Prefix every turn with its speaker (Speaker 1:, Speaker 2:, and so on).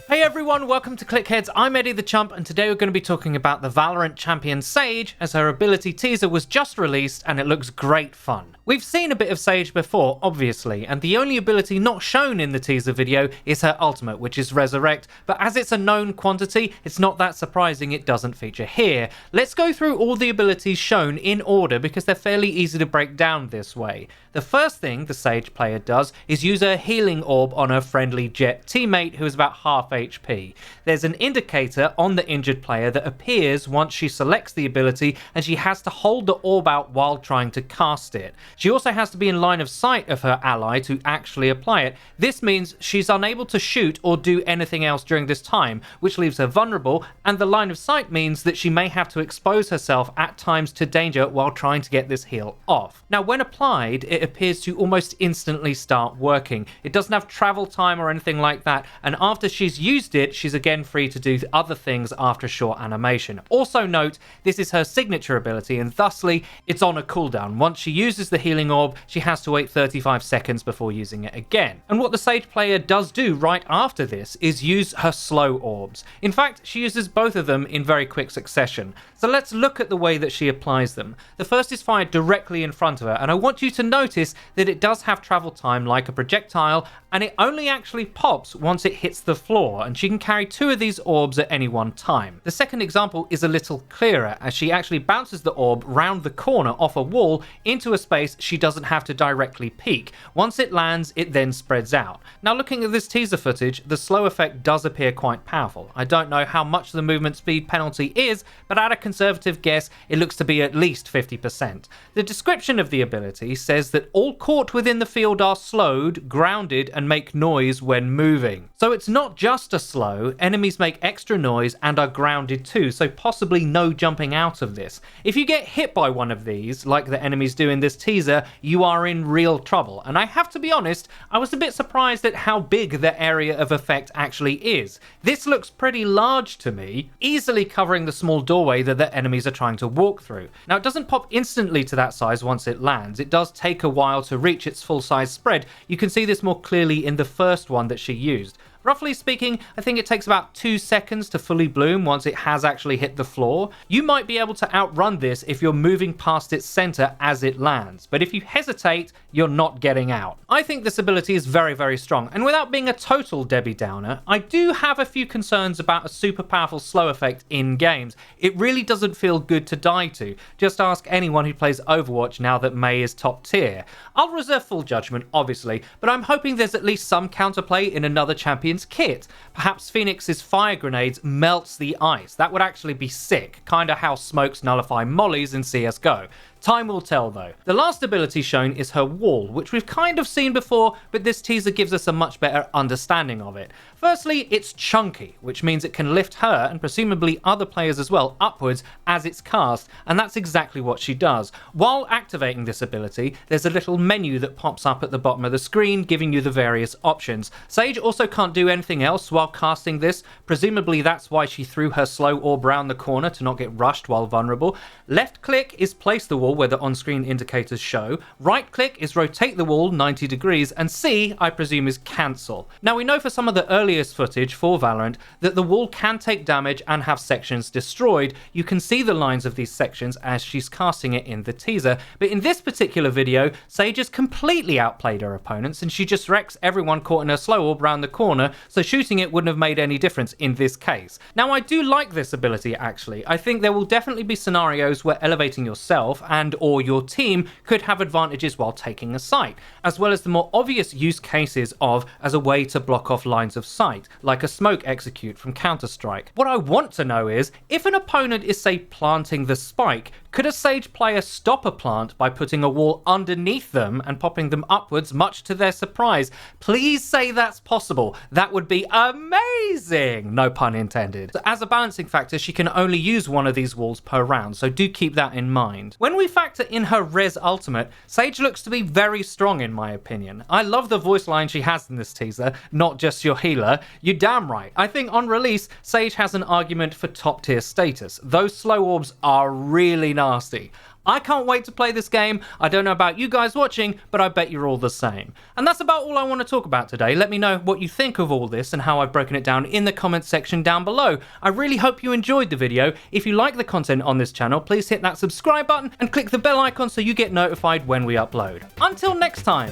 Speaker 1: Hey everyone, welcome to Clickheads. I'm Eddie the Chump, and today we're going to be talking about the Valorant champion Sage, as her ability teaser was just released and it looks great fun. We've seen a bit of Sage before, obviously, and the only ability not shown in the teaser video is her ultimate, which is Resurrect, but as it's a known quantity, it's not that surprising it doesn't feature here. Let's go through all the abilities shown in order because they're fairly easy to break down this way. The first thing the Sage player does is use her healing orb on her friendly Jet teammate who is about half HP. There's an indicator on the injured player that appears once she selects the ability, and she has to hold the orb out while trying to cast it. She also has to be in line of sight of her ally to actually apply it. This means she's unable to shoot or do anything else during this time, which leaves her vulnerable, and the line of sight means that she may have to expose herself at times to danger while trying to get this heal off. Now when applied, it appears to almost instantly start working. It doesn't have travel time or anything like that, and after she's used it, she's again free to do other things after a short animation. Also note, this is her signature ability, and thusly, it's on a cooldown. Once she uses the healing orb, she has to wait 35 seconds before using it again. And what the Sage player does do right after this is use her slow orbs. In fact, she uses both of them in very quick succession. So let's look at the way that she applies them. The first is fired directly in front of her, and I want you to notice that it does have travel time like a projectile, and it only actually pops once it hits the floor, and she can carry 2 of these orbs at any one time. The second example is a little clearer, as she actually bounces the orb round the corner off a wall into a space she doesn't have to directly peek. Once it lands, it then spreads out. Now looking at this teaser footage, the slow effect does appear quite powerful. I don't know how much the movement speed penalty is, but at a conservative guess, it looks to be at least 50%. The description of the ability says that all caught within the field are slowed, grounded, and make noise when moving. So it's not just a slow, enemies make extra noise and are grounded too, so possibly no jumping out of this. If you get hit by one of these, like the enemies do in this teaser, you are in real trouble. And I have to be honest, I was a bit surprised at how big the area of effect actually is. This looks pretty large to me, easily covering the small doorway that the enemies are trying to walk through. Now it doesn't pop instantly to that size once it lands. It does take a while to reach its full size spread. You can see this more clearly in the first one that she used. Roughly speaking, I think it takes about 2 seconds to fully bloom once it has actually hit the floor. You might be able to outrun this if you're moving past its center as it lands, but if you hesitate, you're not getting out. I think this ability is very, very strong, and without being a total Debbie Downer, I do have a few concerns about a super powerful slow effect in games. It really doesn't feel good to die to. Just ask anyone who plays Overwatch now that Mei is top tier. I'll reserve full judgment, obviously, but I'm hoping there's at least some counterplay in another champion's kit. Perhaps Phoenix's fire grenades melts the ice. That would actually be sick, kinda how smokes nullify mollies in CSGO. Time will tell though. The last ability shown is her wall, which we've kind of seen before, but this teaser gives us a much better understanding of it. Firstly, it's chunky, which means it can lift her, and presumably other players as well, upwards as it's cast, and that's exactly what she does. While activating this ability, there's a little menu that pops up at the bottom of the screen, giving you the various options. Sage also can't do anything else while casting this. Presumably that's why she threw her slow orb round the corner to not get rushed while vulnerable. Left click is place the wall where the on-screen indicators show. Right click is rotate the wall 90 degrees, and C, I presume, is cancel. Now we know for some of the earliest footage for Valorant that the wall can take damage and have sections destroyed. You can see the lines of these sections as she's casting it in the teaser, but in this particular video, Sage has completely outplayed her opponents and she just wrecks everyone caught in her slow orb round the corner, so shooting it wouldn't have made any difference in this case. Now I do like this ability actually. I think there will definitely be scenarios where elevating yourself and or your team could have advantages while taking a site, as well as the more obvious use cases of as a way to block off lines of sight, like a smoke execute from Counter-Strike. What I want to know is, if an opponent is say planting the spike, could a Sage player stop a plant by putting a wall underneath them and popping them upwards, much to their surprise? Please say that's possible. That would be amazing! No pun intended. So as a balancing factor, she can only use one of these walls per round, so do keep that in mind. When we factor in her res ultimate, Sage looks to be very strong in my opinion. I love the voice line she has in this teaser, not just your healer. You're damn right. I think on release, Sage has an argument for top tier status. Those slow orbs are really nasty. I can't wait to play this game. I don't know about you guys watching, but I bet you're all the same. And that's about all I want to talk about today. Let me know what you think of all this and how I've broken it down in the comments section down below. I really hope you enjoyed the video. If you like the content on this channel, please hit that subscribe button and click the bell icon so you get notified when we upload. Until next time.